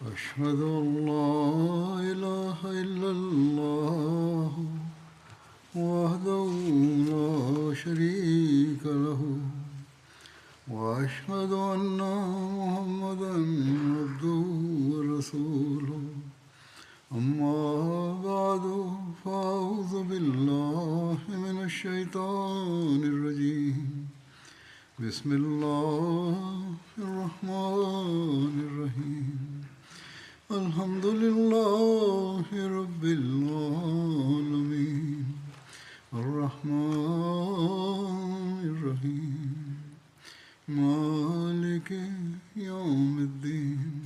أشهد أن لا إله إلا الله وحده لا شريك له وأشهد أن محمدا عبده ورسوله أما بعد فأعوذ بالله من الشيطان الرجيم بسم الله الرحمن الرحيم الحمد لله رب العالمين الرحمن الرحيم مالك يوم الدين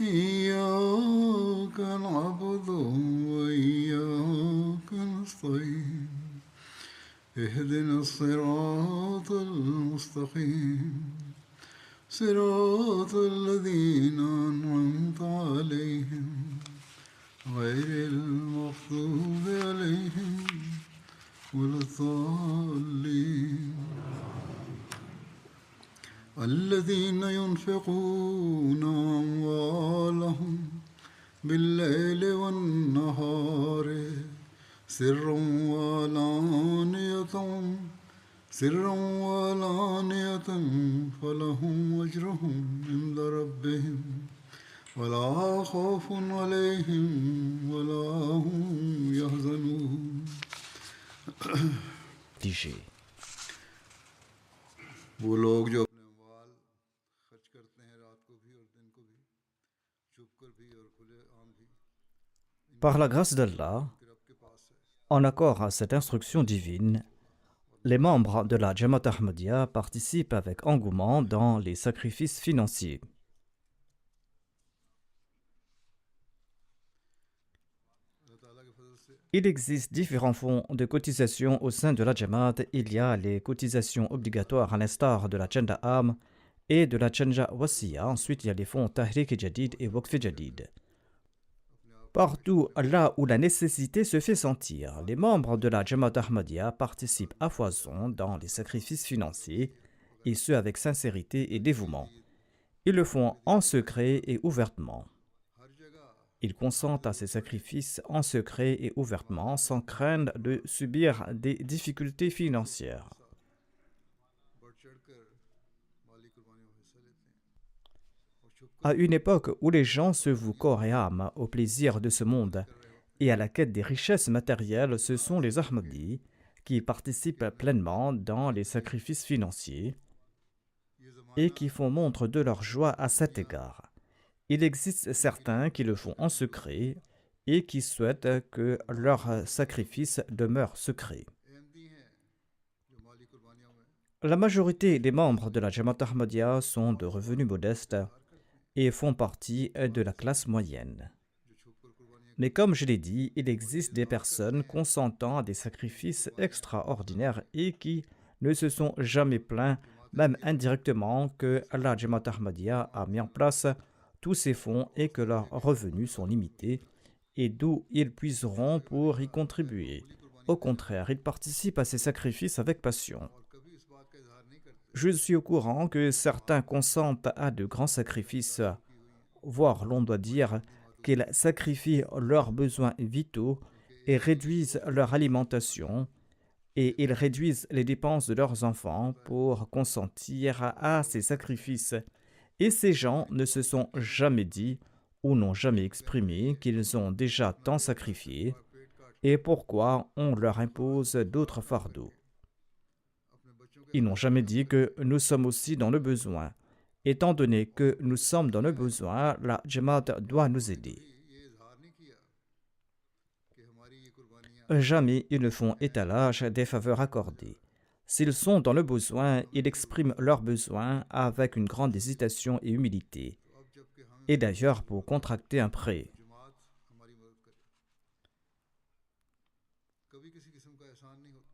إياك نعبد وإياك نستعين اهدنا الصراط المستقيم صراط الذين أنعمت عليهم غير المغضوب عليهم ولا الضالين الذين ينفقون أموالهم بالليل والنهار سرا وعلانية فلهم أجرهم عند ربهم ولا خوف عليهم ولا هم يحزنون Digé. वो लोग जो अपने अमाल खर्च करते हैं रात को भी और दिन को भी छुप कर भी और खुले आम भी Par la grâce d'Allah, उनके रब के पास है en accord à cette instruction divine, les membres de la Jamaat Ahmadiyya participent avec engouement dans les sacrifices financiers. अल्लाह ताला के फजल से Il existe différents fonds de cotisation au sein de la Jamaat. Il y a les cotisations obligatoires à l'instar de la Chanda Am et de la Chanja Wasiya. Ensuite, il y a les fonds Tahrik Jadid et Waqf Jadid. Partout là où la nécessité se fait sentir, les membres de la Jamaat Ahmadiyya participent à foison dans les sacrifices financiers, et ce avec sincérité et dévouement. Ils le font en secret et ouvertement. हर जगह Ils consentent à ces sacrifices en secret et ouvertement, sans craindre de subir des difficultés financières. बढ़ चढ़ कर माली कुर्बानियों में हिस्सा लेते हैं और छुप कर À une époque où les gens se vouent corps et âme au plaisir de ce monde et à la quête des richesses matérielles, ce sont les Ahmadis qui participent pleinement dans les sacrifices financiers ये et ज़माना qui font montre de leur joie à cet égard. Il existe certains qui le font en secret et qui souhaitent que leur sacrifice demeure secret. Ahmadi हैं जो माली कुर्बानियों में La majorité des membres de la Jamaat Ahmadiyya sont de revenus modestes et font partie de la classe moyenne. जो छुप कर कुर्बानियाँ Mais comme je l'ai dit, il existe des personnes consentant à des sacrifices extraordinaires et qui ne se sont jamais plaints, même indirectement, que la Jamaat Ahmadiyya a mis en place tous ces fonds et que leurs revenus sont limités et d'où ils puiseront pour y contribuer. Au contraire, ils participent à ces sacrifices avec passion. और कभी इस बात का इजहार नहीं करते Je suis au courant que certains consentent à de grands sacrifices, voire l'on doit dire qu'ils sacrifient leurs besoins vitaux et réduisent leur alimentation, et ils réduisent les dépenses de leurs enfants pour consentir à ces sacrifices. Et ces gens ne se sont jamais dit ou n'ont jamais exprimé qu'ils ont déjà tant sacrifié et pourquoi on leur impose d'autres fardeaux. अपने बच्चों के Ils n'ont jamais dit que nous sommes aussi dans le besoin. Étant donné que nous sommes dans le besoin, la Jamaat doit nous aider. ये इजहार नहीं किया कि हमारी ये कुर्बानियाँ Jamais ils ne font étalage des faveurs accordées. S'ils sont dans le besoin, ils expriment leurs besoins avec une grande hésitation et humilité. तो अब जबकि हम Et d'ailleurs pour contracter un prêt. जमात हमारी मदद करे कभी किसी किस्म का एहसान नहीं होता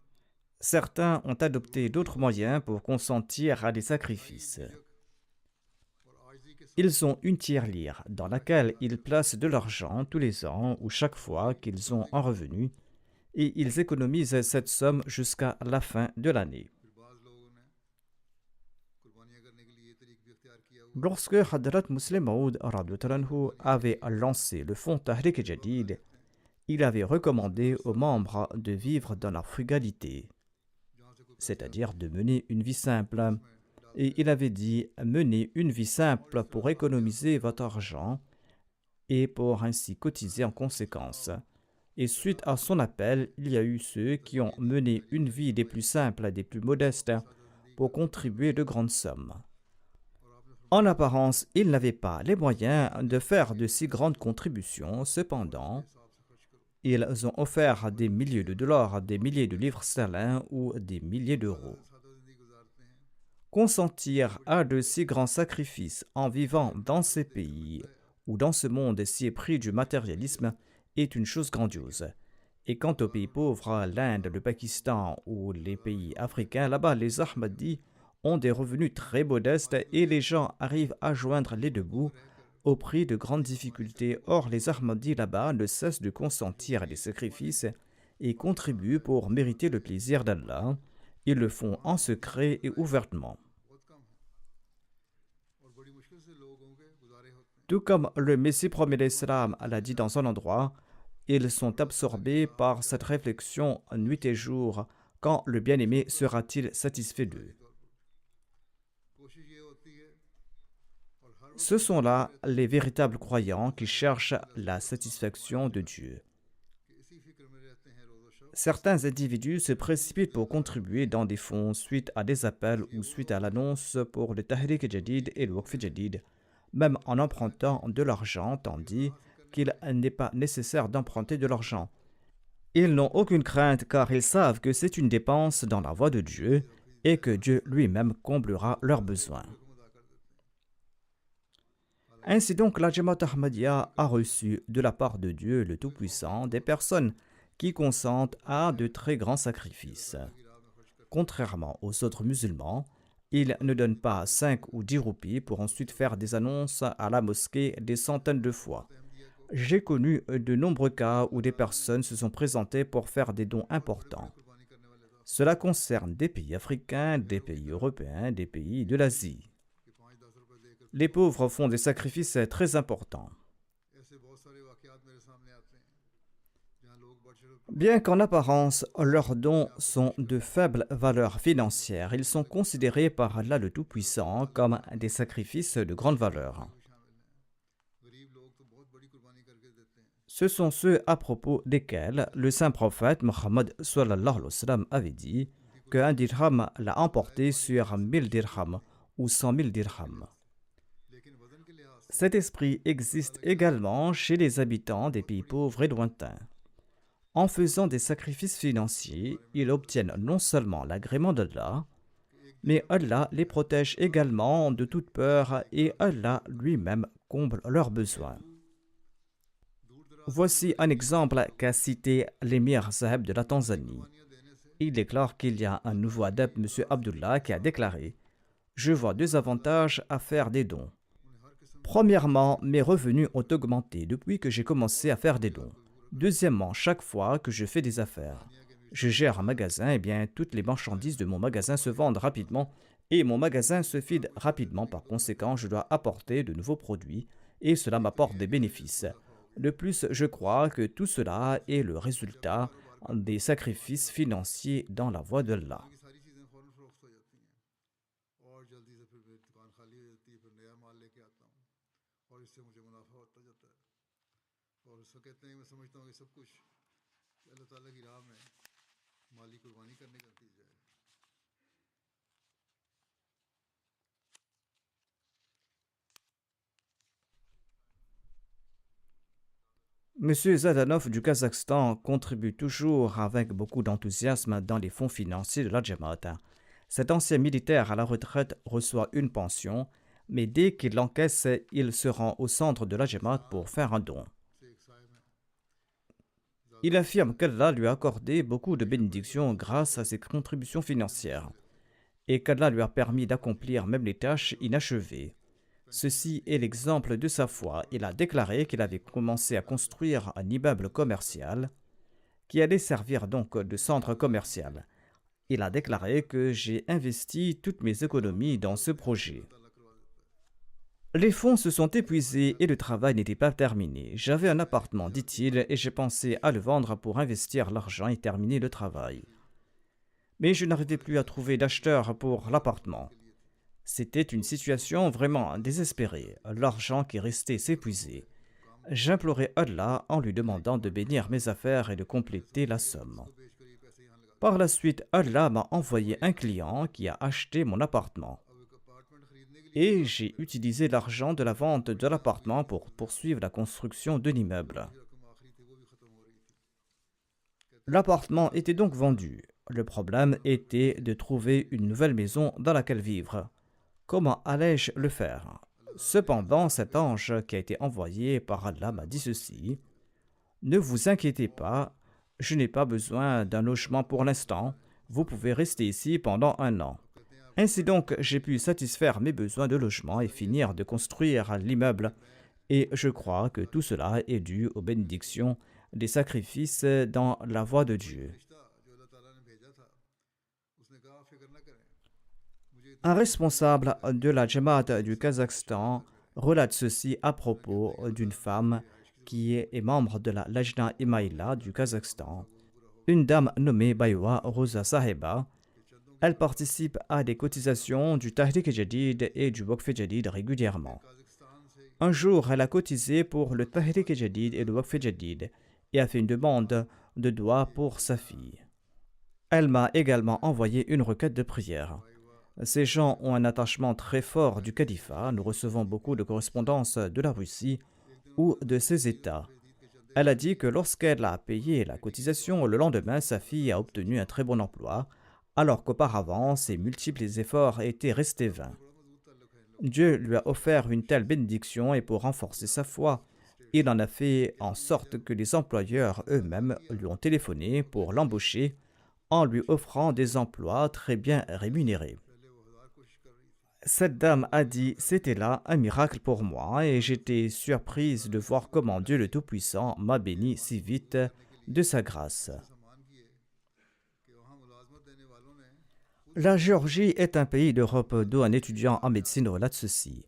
Certains ont adopté d'autres moyens pour consentir à des sacrifices. और आजिज़ी के साथ Ils ont une tirelire dans laquelle ils placent de l'argent tous les ans ou chaque fois qu'ils ont un revenu et ils économisent cette somme jusqu'à la fin de l'année. फिर बाज़ लोगों ने कुर्बानियाँ करने के लिए ये तरीक़ भी इख्तियार किया हुआ Lorsque Hadrat Muslim Maud avait lancé le fonds Tahrik Jadid, il avait recommandé aux membres de vivre dans la frugalité, c'est-à-dire de mener une vie simple. Et il avait dit « Menez une vie simple pour économiser votre argent et pour ainsi cotiser en conséquence. » Et suite à son appel, il y a eu ceux qui ont mené une vie des plus simples, des plus modestes, pour contribuer de grandes sommes. En apparence, ils n'avaient pas les moyens de faire de si grandes contributions. Cependant, ils ont offert des milliers de dollars, des milliers de livres sterling ou des milliers d'euros. Consentir à de si grands sacrifices en vivant dans ces pays ou dans ce monde si épris du matérialisme est une chose grandiose. Et quant aux pays pauvres, l'Inde, le Pakistan ou les pays africains, là-bas, les Ahmadis ont des revenus très modestes et les gens arrivent à joindre les deux bouts au prix de grandes difficultés. Or, les Ahmadis là-bas ne cessent de consentir à des sacrifices et contribuent pour mériter le plaisir d'Allah. Ils le font en secret et ouvertement. Tout comme le Messie premier d'Islam l'a dit dans un endroit, ils sont absorbés par cette réflexion nuit et jour. Quand le bien-aimé sera-t-il satisfait d'eux? Ce sont là les véritables croyants qui cherchent la satisfaction de Dieu. Certains individus se précipitent pour contribuer dans des fonds suite à des appels ou suite à l'annonce pour le Tahrik Jadid et le Waqf Jadid, même en empruntant de l'argent, tandis qu'il n'est pas nécessaire d'emprunter de l'argent. Ils n'ont aucune crainte car ils savent que c'est une dépense dans la voie de Dieu et que Dieu lui-même comblera leurs besoins. Ainsi donc, la Jamaat Ahmadiyya a reçu de la part de Dieu le Tout-Puissant des personnes qui consentent à de très grands sacrifices. Contrairement aux autres musulmans, ils ne donnent pas 5 ou 10 roupies pour ensuite faire des annonces à la mosquée des centaines de fois. J'ai connu de nombreux cas où des personnes se sont présentées pour faire des dons importants. Cela concerne des pays africains, des pays européens, des pays de l'Asie. Les pauvres font des sacrifices très importants. Bien qu'en apparence, leurs dons sont de faible valeur financière, ils sont considérés par Allah le Tout-Puissant comme des sacrifices de grande valeur. Ce sont ceux à propos desquels le saint prophète Mohammed avait dit qu'un dirham l'a emporté sur 1000 dirhams ou 100 000 dirhams. Cet esprit existe également chez les habitants des pays pauvres et lointains. En faisant des sacrifices financiers, ils obtiennent non seulement l'agrément d'Allah, mais Allah les protège également de toute peur et Allah lui-même comble leurs besoins. Voici un exemple qu'a cité l'émir Saheb de la Tanzanie. Il déclare qu'il y a un nouveau adepte, M. Abdullah, qui a déclaré « Je vois 2 avantages à faire des dons. Premièrement, mes revenus ont augmenté depuis que j'ai commencé à faire des dons. Deuxièmement, chaque fois que je fais des affaires, je gère un magasin, et bien toutes les marchandises de mon magasin se vendent rapidement et mon magasin se vide rapidement. Par conséquent, je dois apporter de nouveaux produits et cela m'apporte des bénéfices. De plus, je crois que tout cela est le résultat des sacrifices financiers dans la voie d'Allah. M. Zadanov du Kazakhstan contribue toujours avec beaucoup d'enthousiasme dans les fonds financiers de la Jamaat. Cet ancien militaire à la retraite reçoit une pension, mais dès qu'il l'encaisse, il se rend au centre de la Jamaat pour faire un don. Il affirme qu'Allah lui a accordé beaucoup de bénédictions grâce à ses contributions financières et qu'Allah lui a permis d'accomplir même les tâches inachevées. Ceci est l'exemple de sa foi. Il a déclaré qu'il avait commencé à construire un immeuble commercial qui allait servir donc de centre commercial. Il a déclaré que j'ai investi toutes mes économies dans ce projet. Les fonds se sont épuisés et le travail n'était pas terminé. J'avais un appartement, dit-il, et j'ai pensé à le vendre pour investir l'argent et terminer le travail. Mais je n'arrivais plus à trouver d'acheteur pour l'appartement. C'était une situation vraiment désespérée. L'argent qui restait s'épuisait. J'implorais Allah en lui demandant de bénir mes affaires et de compléter la somme. Par la suite, Allah m'a envoyé un client qui a acheté mon appartement. Et j'ai utilisé l'argent de la vente de l'appartement pour poursuivre la construction de l'immeuble. L'appartement était donc vendu. Le problème était de trouver une nouvelle maison dans laquelle vivre. Comment allais-je le faire? Cependant, cet ange qui a été envoyé par Allah m'a dit ceci: ne vous inquiétez pas, je n'ai pas besoin d'un logement pour l'instant, vous pouvez rester ici pendant 1 an. Ainsi donc, j'ai pu satisfaire mes besoins de logement et finir de construire l'immeuble. Et je crois que tout cela est dû aux bénédictions des sacrifices dans la voie de Dieu. Un responsable de la Jamaat du Kazakhstan relate ceci à propos d'une femme qui est membre de la Lajna Imaïla du Kazakhstan, une dame nommée Baywa Rosa Saheba. Elle participe à des cotisations du Tahrik Jadid et du Waqf Jadid régulièrement. Un jour, elle a cotisé pour le Tahrik Jadid et le Waqf Jadid et a fait une demande de doigt pour sa fille. Elle m'a également envoyé une requête de prière. Ces gens ont un attachement très fort du califat. Nous recevons beaucoup de correspondances de la Russie ou de ses États. Elle a dit que lorsqu'elle a payé la cotisation, le lendemain, sa fille a obtenu un très bon emploi, alors qu'auparavant, ses multiples efforts étaient restés vains. Dieu lui a offert une telle bénédiction et pour renforcer sa foi, il en a fait en sorte que les employeurs eux-mêmes lui ont téléphoné pour l'embaucher en lui offrant des emplois très bien rémunérés. Cette dame a dit: c'était là un miracle pour moi et j'étais surprise de voir comment Dieu le Tout-Puissant m'a béni si vite de sa grâce. La Géorgie est un pays d'Europe d'où un étudiant en médecine relate ceci.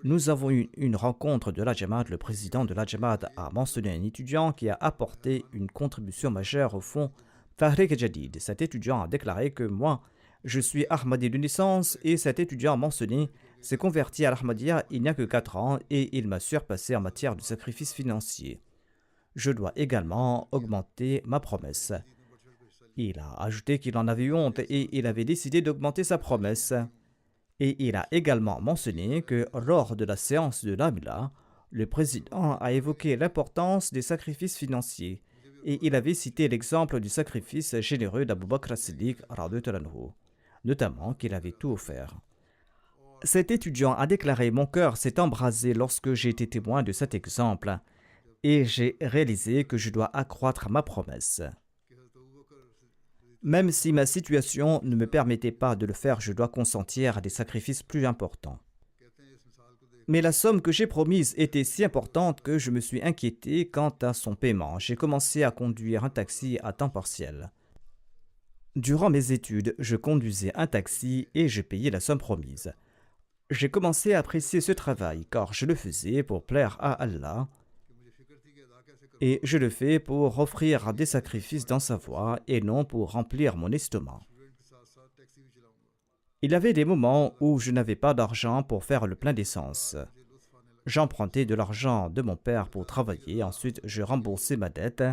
Nous avons eu une rencontre de la Jamaat. Le président de la Jamaat a mentionné un étudiant qui a apporté une contribution majeure au fonds Tahrik Jadid. Cet étudiant a déclaré que moi, je suis Ahmadi de naissance et cet étudiant mentionné s'est converti à l'Ahmadiyya il n'y a que 4 ans et il m'a surpassé en matière de sacrifice financier. Je dois également augmenter ma promesse. Il a ajouté qu'il en avait eu honte et il avait décidé d'augmenter sa promesse. Et il a également mentionné que lors de la séance de l'Amila, le président a évoqué l'importance des sacrifices financiers et il avait cité l'exemple du sacrifice généreux d'Abu Bakr as-Siddiq, notamment qu'il avait tout offert. Cet étudiant a déclaré: mon cœur s'est embrasé lorsque j'ai été témoin de cet exemple et j'ai réalisé que je dois accroître ma promesse. Même si ma situation ne me permettait pas de le faire, je dois consentir à des sacrifices plus importants. Mais la somme que j'ai promise était si importante que je me suis inquiété quant à son paiement. J'ai commencé à conduire un taxi à temps partiel. Durant mes études, je conduisais un taxi et je payais la somme promise. J'ai commencé à apprécier ce travail car je le faisais pour plaire à Allah et je le fais pour offrir des sacrifices dans sa voie et non pour remplir mon estomac. Il y avait des moments où je n'avais pas d'argent pour faire le plein d'essence. J'empruntais de l'argent de mon père pour travailler, ensuite je remboursais ma dette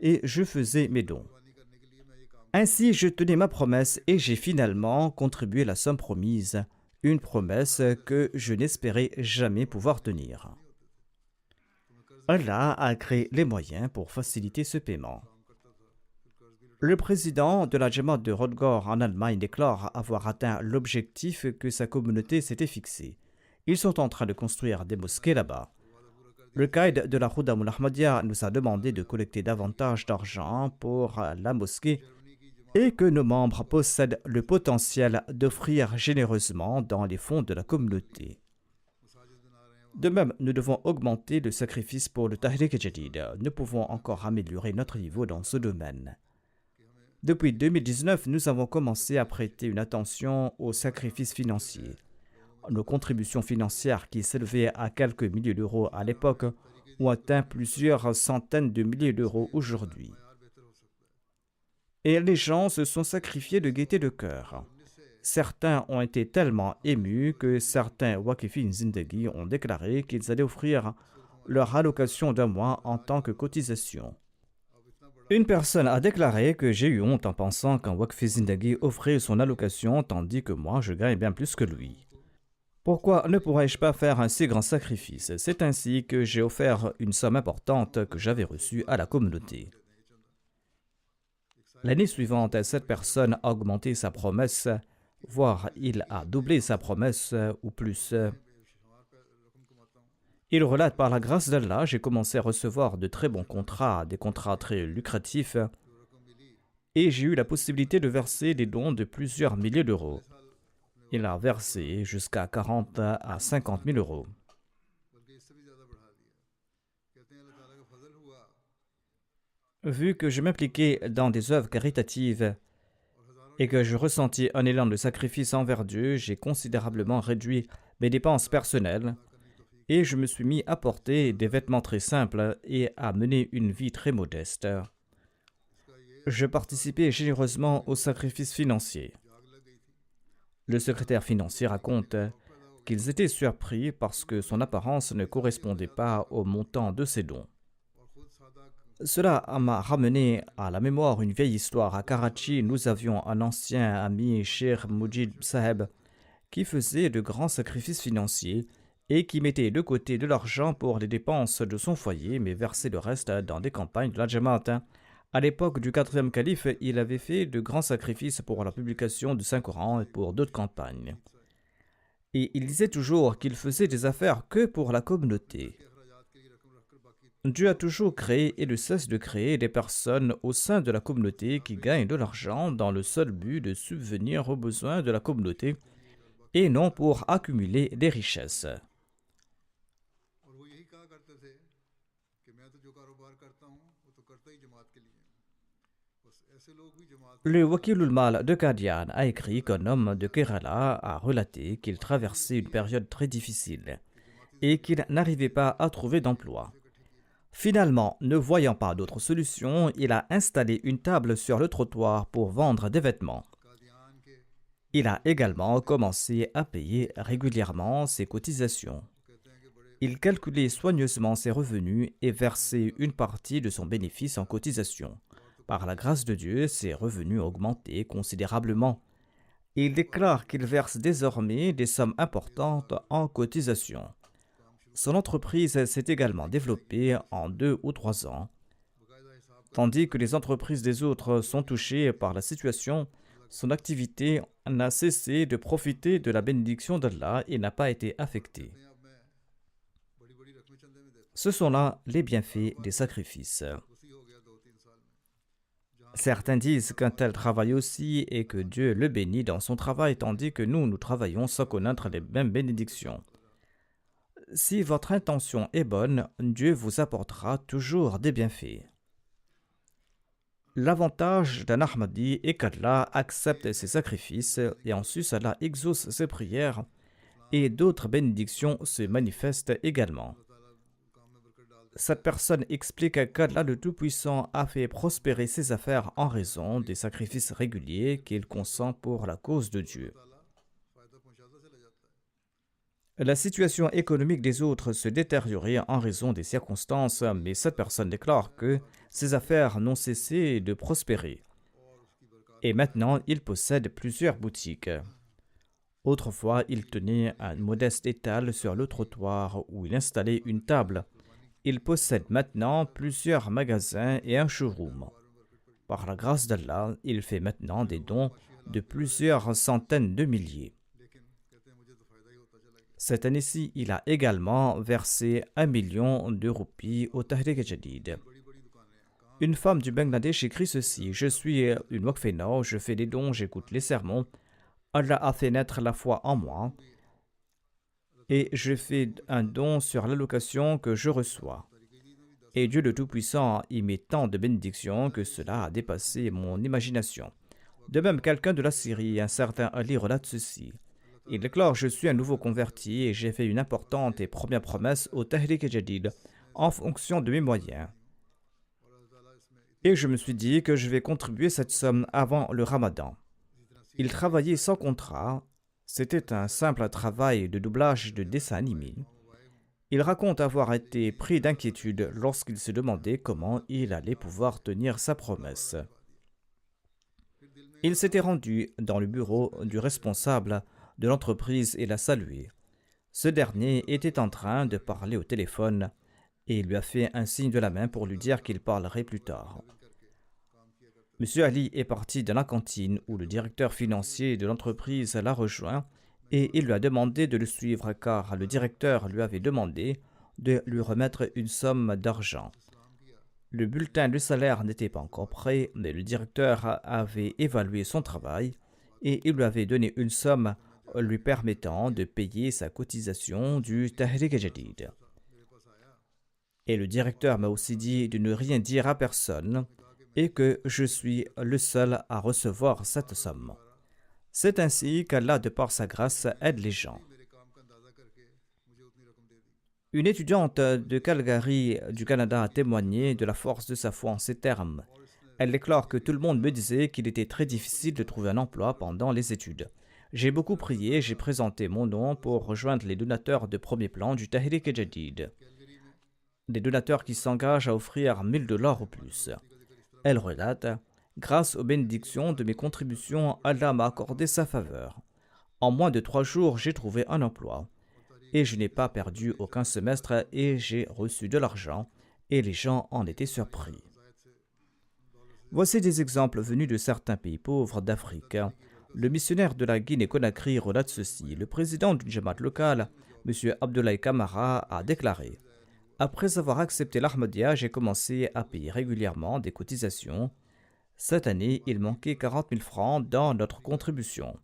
et je faisais mes dons. Ainsi, je tenais ma promesse et j'ai finalement contribué la somme promise, une promesse que je n'espérais jamais pouvoir tenir. Allah a créé les moyens pour faciliter ce paiement. Le président de la Jamaat de Rodgor en Allemagne déclare avoir atteint l'objectif que sa communauté s'était fixé. Ils sont en train de construire des mosquées là-bas. Le caïd de la Khudam al-Ahmadiyya nous a demandé de collecter davantage d'argent pour la mosquée et que nos membres possèdent le potentiel d'offrir généreusement dans les fonds de la communauté. De même, nous devons augmenter le sacrifice pour le Tahrik Jadid. Nous pouvons encore améliorer notre niveau dans ce domaine. Depuis 2019, nous avons commencé à prêter une attention aux sacrifices financiers. Nos contributions financières, qui s'élevaient à quelques milliers d'euros à l'époque, ont atteint plusieurs centaines de milliers d'euros aujourd'hui. Et les gens se sont sacrifiés de gaieté de cœur. Certains ont été tellement émus que certains Waqifin Zindagi ont déclaré qu'ils allaient offrir leur allocation d'un mois en tant que cotisation. Une personne a déclaré que j'ai eu honte en pensant qu'un Waqfi Zindagi offrait son allocation tandis que moi je gagne bien plus que lui. Pourquoi ne pourrais-je pas faire un si grand sacrifice? C'est ainsi que j'ai offert une somme importante que j'avais reçue à la communauté. L'année suivante, cette personne a augmenté sa promesse, voire il a doublé sa promesse ou plus. Il relate, par la grâce d'Allah, j'ai commencé à recevoir de très bons contrats, des contrats très lucratifs, et j'ai eu la possibilité de verser des dons de plusieurs milliers d'euros. Il a versé jusqu'à 40 à 50 000 euros. Vu que je m'impliquais dans des œuvres caritatives et que je ressentis un élan de sacrifice envers Dieu, j'ai considérablement réduit mes dépenses personnelles et je me suis mis à porter des vêtements très simples et à mener une vie très modeste. Je participais généreusement aux sacrifices financiers. Le secrétaire financier raconte qu'ils étaient surpris parce que son apparence ne correspondait pas au montant de ses dons. Cela m'a ramené à la mémoire une vieille histoire. À Karachi, nous avions un ancien ami, Cheikh Mujib Saheb, qui faisait de grands sacrifices financiers et qui mettait de côté de l'argent pour les dépenses de son foyer, mais versait le reste dans des campagnes de la Jamaat. À l'époque du 4e calife, il avait fait de grands sacrifices pour la publication du Saint-Coran et pour d'autres campagnes. Et il disait toujours qu'il faisait des affaires que pour la communauté. Dieu a toujours créé et ne cesse de créer des personnes au sein de la communauté qui gagnent de l'argent dans le seul but de subvenir aux besoins de la communauté et non pour accumuler des richesses. Le Wakilul Mal de Qadian a écrit qu'un homme de Kerala a relaté qu'il traversait une période très difficile et qu'il n'arrivait pas à trouver d'emploi. Finalement, ne voyant pas d'autre solution, il a installé une table sur le trottoir pour vendre des vêtements. Il a également commencé à payer régulièrement ses cotisations. Il calculait soigneusement ses revenus et versait une partie de son bénéfice en cotisations. Par la grâce de Dieu, ses revenus ont augmenté considérablement. Il déclare qu'il verse désormais des sommes importantes en cotisations. Son entreprise s'est également développée en 2 ou 3 ans. Tandis que les entreprises des autres sont touchées par la situation, son activité n'a cessé de profiter de la bénédiction d'Allah et n'a pas été affectée. Ce sont là les bienfaits des sacrifices. Certains disent qu'un tel travaille aussi et que Dieu le bénit dans son travail, tandis que nous travaillons sans connaître les mêmes bénédictions. Si votre intention est bonne, Dieu vous apportera toujours des bienfaits. L'avantage d'un Ahmadi est qu'Allah accepte ses sacrifices et ensuite Allah exauce ses prières et d'autres bénédictions se manifestent également. Cette personne explique qu'Allah le Tout-Puissant a fait prospérer ses affaires en raison des sacrifices réguliers qu'il consent pour la cause de Dieu. La situation économique des autres se détériorait en raison des circonstances, mais cette personne déclare que ses affaires n'ont cessé de prospérer. Et maintenant, il possède plusieurs boutiques. Autrefois, il tenait un modeste étal sur le trottoir où il installait une table. Il possède maintenant plusieurs magasins et un showroom. Par la grâce d'Allah, il fait maintenant des dons de plusieurs centaines de milliers. Cette année-ci, il a également versé 1 million de roupies au Tahrik Jadid. Une femme du Bangladesh écrit ceci: « Je suis une Waqfena, je fais des dons, j'écoute les sermons. Allah a fait naître la foi en moi et je fais un don sur l'allocation que je reçois. Et Dieu le Tout-Puissant y met tant de bénédictions que cela a dépassé mon imagination. » De même, quelqu'un de la Syrie, un certain Ali, relate ceci: Il déclare: je suis un nouveau converti et j'ai fait une importante et première promesse au Tahrik Jadid en fonction de mes moyens. Et je me suis dit que je vais contribuer cette somme avant le Ramadan. Il travaillait sans contrat. C'était un simple travail de doublage de dessins animés. Il raconte avoir été pris d'inquiétude lorsqu'il se demandait comment il allait pouvoir tenir sa promesse. Il s'était rendu dans le bureau du responsable de l'entreprise et l'a salué. Ce dernier était en train de parler au téléphone et il lui a fait un signe de la main pour lui dire qu'il parlerait plus tard. M. Ali est parti dans la cantine où le directeur financier de l'entreprise l'a rejoint et il lui a demandé de le suivre car le directeur lui avait demandé de lui remettre une somme d'argent. Le bulletin de salaire n'était pas encore prêt, mais le directeur avait évalué son travail et il lui avait donné une somme lui permettant de payer sa cotisation du Tahrik Jadid. Et le directeur m'a aussi dit de ne rien dire à personne et que je suis le seul à recevoir cette somme. C'est ainsi qu'Allah, de par sa grâce, aide les gens. Une étudiante de Calgary, du Canada, a témoigné de la force de sa foi en ces termes. Elle déclare que tout le monde me disait qu'il était très difficile de trouver un emploi pendant les études. J'ai beaucoup prié et j'ai présenté mon nom pour rejoindre les donateurs de premier plan du Tahrik Jadid. Des donateurs qui s'engagent à offrir $1000 ou plus. Elle relate: grâce aux bénédictions de mes contributions, Allah m'a accordé sa faveur. En moins de 3 jours, j'ai trouvé un emploi. Et je n'ai pas perdu aucun semestre et j'ai reçu de l'argent et les gens en étaient surpris. Voici des exemples venus de certains pays pauvres d'Afrique. Le missionnaire de la Guinée-Conakry relate ceci. Le président du Jamaat local, M. Abdoulaye Kamara, a déclaré: après avoir accepté l'Ahmadiyya, j'ai commencé à payer régulièrement des cotisations. Cette année, il manquait 40 000 francs dans notre contribution.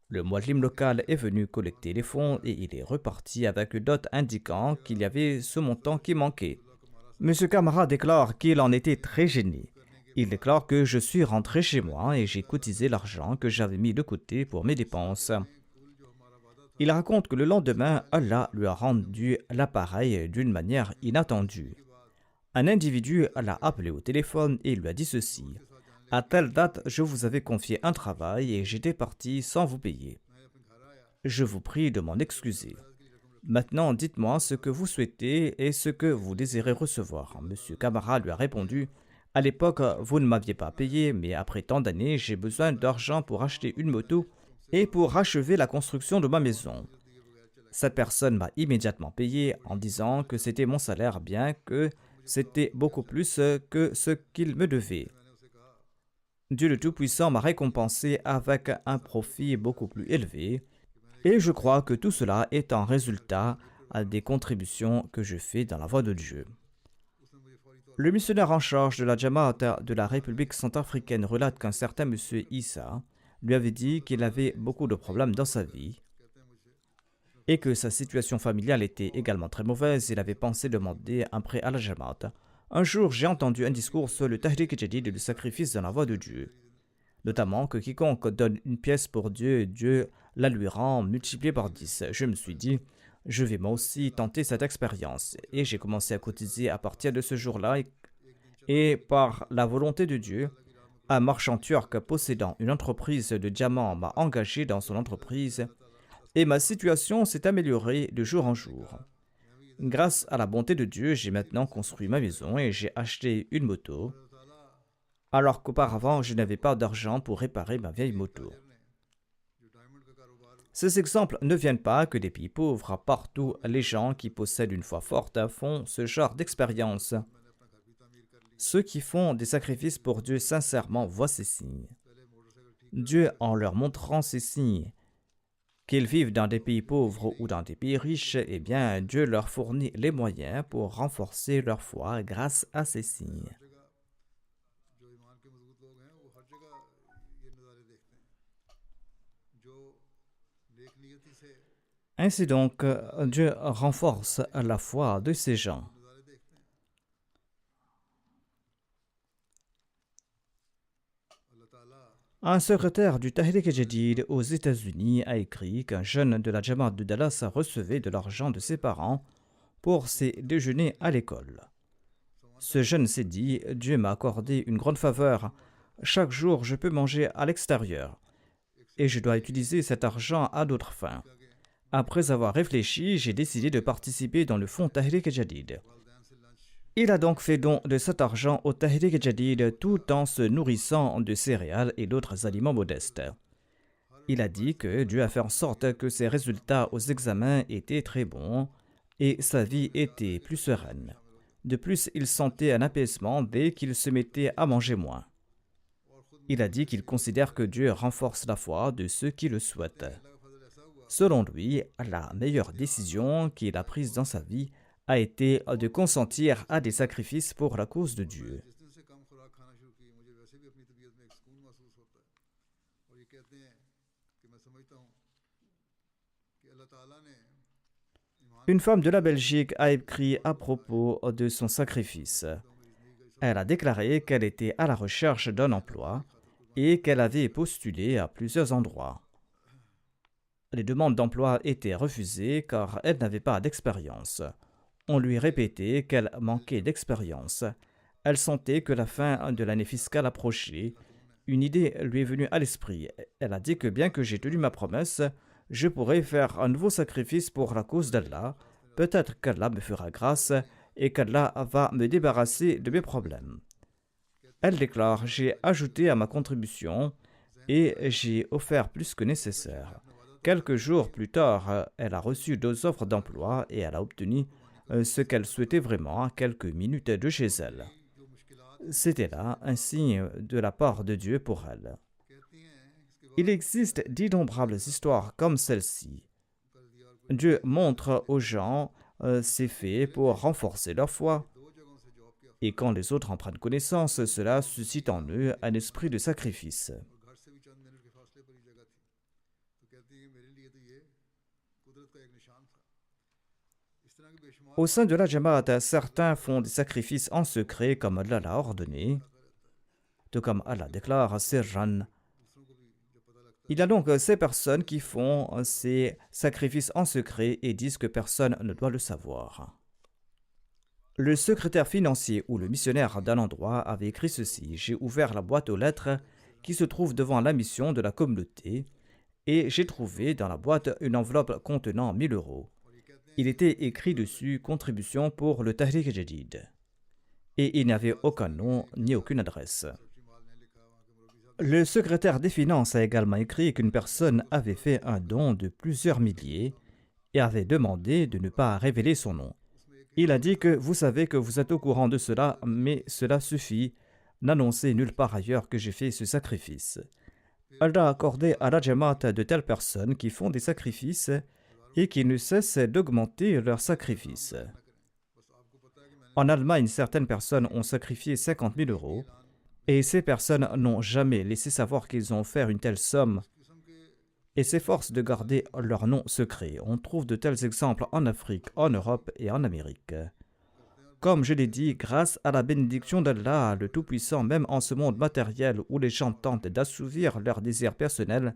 Le muallim local est venu collecter les fonds et il est reparti avec une note indiquant qu'il y avait ce montant qui manquait. M. Kamara déclare qu'il en était très gêné. Il déclare que je suis rentré chez moi et j'ai cotisé l'argent que j'avais mis de côté pour mes dépenses. Il raconte que le lendemain, Allah lui a rendu l'appareil d'une manière inattendue. Un individu l'a appelé au téléphone et lui a dit ceci: à telle date, je vous avais confié un travail et j'étais parti sans vous payer. Je vous prie de m'en excuser. Maintenant, dites-moi ce que vous souhaitez et ce que vous désirez recevoir. M. Kamara lui a répondu: à l'époque, vous ne m'aviez pas payé, mais après tant d'années, j'ai besoin d'argent pour acheter une moto et pour achever la construction de ma maison. Cette personne m'a immédiatement payé en disant que c'était mon salaire, bien que c'était beaucoup plus que ce qu'il me devait. Dieu le Tout-Puissant m'a récompensé avec un profit beaucoup plus élevé et je crois que tout cela est un résultat des contributions que je fais dans la voie de Dieu. Le missionnaire en charge de la Jamaat de la République centrafricaine relate qu'un certain M. Issa lui avait dit qu'il avait beaucoup de problèmes dans sa vie et que sa situation familiale était également très mauvaise. Il avait pensé demander un prêt à la Jamaat. Un jour, j'ai entendu un discours sur le Tahrik Jadid et le sacrifice dans la voie de Dieu. Notamment que quiconque donne une pièce pour Dieu, Dieu la lui rend multipliée par 10. Je me suis dit, je vais moi aussi tenter cette expérience. Et j'ai commencé à cotiser à partir de ce jour-là. Et par la volonté de Dieu, un marchand turc possédant une entreprise de diamants m'a engagé dans son entreprise. Et ma situation s'est améliorée de jour en jour. Grâce à la bonté de Dieu, j'ai maintenant construit ma maison et j'ai acheté une moto, alors qu'auparavant, je n'avais pas d'argent pour réparer ma vieille moto. Ces exemples ne viennent pas que des pays pauvres. Partout, les gens qui possèdent une foi forte font ce genre d'expérience. Ceux qui font des sacrifices pour Dieu sincèrement voient ces signes. Dieu, en leur montrant ces signes, qu'ils vivent dans des pays pauvres ou dans des pays riches, eh bien, Dieu leur fournit les moyens pour renforcer leur foi grâce à ces signes. Ainsi donc, Dieu renforce la foi de ces gens. Un secrétaire du Tahrik Jadid aux États-Unis a écrit qu'un jeune de la Jamaat de Dallas recevait de l'argent de ses parents pour ses déjeuners à l'école. Ce jeune s'est dit « Dieu m'a accordé une grande faveur. Chaque jour, je peux manger à l'extérieur et je dois utiliser cet argent à d'autres fins. » Après avoir réfléchi, j'ai décidé de participer dans le fonds Tahrik Jadid. Il a donc fait don de cet argent au Tahrik Jadid tout en se nourrissant de céréales et d'autres aliments modestes. Il a dit que Dieu a fait en sorte que ses résultats aux examens étaient très bons et sa vie était plus sereine. De plus, il sentait un apaisement dès qu'il se mettait à manger moins. Il a dit qu'il considère que Dieu renforce la foi de ceux qui le souhaitent. Selon lui, la meilleure décision qu'il a prise dans sa vie a été de consentir à des sacrifices pour la cause de Dieu. Une femme de la Belgique a écrit à propos de son sacrifice. Elle a déclaré qu'elle était à la recherche d'un emploi et qu'elle avait postulé à plusieurs endroits. Les demandes d'emploi étaient refusées car elle n'avait pas d'expérience. On lui répétait qu'elle manquait d'expérience. Elle sentait que la fin de l'année fiscale approchait. Une idée lui est venue à l'esprit. Elle a dit que bien que j'ai tenu ma promesse, je pourrais faire un nouveau sacrifice pour la cause d'Allah. Peut-être qu'Allah me fera grâce et qu'Allah va me débarrasser de mes problèmes. Elle déclare « J'ai ajouté à ma contribution et j'ai offert plus que nécessaire. » Quelques jours plus tard, elle a reçu 2 offres d'emploi et elle a obtenu ce qu'elle souhaitait vraiment à quelques minutes de chez elle. C'était là un signe de la part de Dieu pour elle. Il existe d'innombrables histoires comme celle-ci. Dieu montre aux gens ses faits pour renforcer leur foi. Et quand les autres en prennent connaissance, cela suscite en eux un esprit de sacrifice. Au sein de la Jamaat, certains font des sacrifices en secret comme Allah l'a ordonné, tout comme Allah déclare Sirran. Il y a donc ces personnes qui font ces sacrifices en secret et disent que personne ne doit le savoir. Le secrétaire financier ou le missionnaire d'un endroit avait écrit ceci: « J'ai ouvert la boîte aux lettres qui se trouve devant la mission de la communauté et j'ai trouvé dans la boîte une enveloppe contenant 1000 euros. Il était écrit dessus « Contribution pour le Tahrik Jadid » et il n'y avait aucun nom ni aucune adresse. Le secrétaire des finances a également écrit qu'une personne avait fait un don de plusieurs milliers et avait demandé de ne pas révéler son nom. Il a dit que vous savez que vous êtes au courant de cela, mais cela suffit, n'annoncez nulle part ailleurs que j'ai fait ce sacrifice. Allah a accordé à la Jamaat de telles personnes qui font des sacrifices et qui ne cessent d'augmenter leurs sacrifices. En Allemagne, certaines personnes ont sacrifié 50 000 euros et ces personnes n'ont jamais laissé savoir qu'ils ont offert une telle somme et s'efforcent de garder leur nom secret. On trouve de tels exemples en Afrique, en Europe et en Amérique. Comme je l'ai dit, grâce à la bénédiction d'Allah, le Tout-Puissant, même en ce monde matériel où les gens tentent d'assouvir leurs désirs personnels,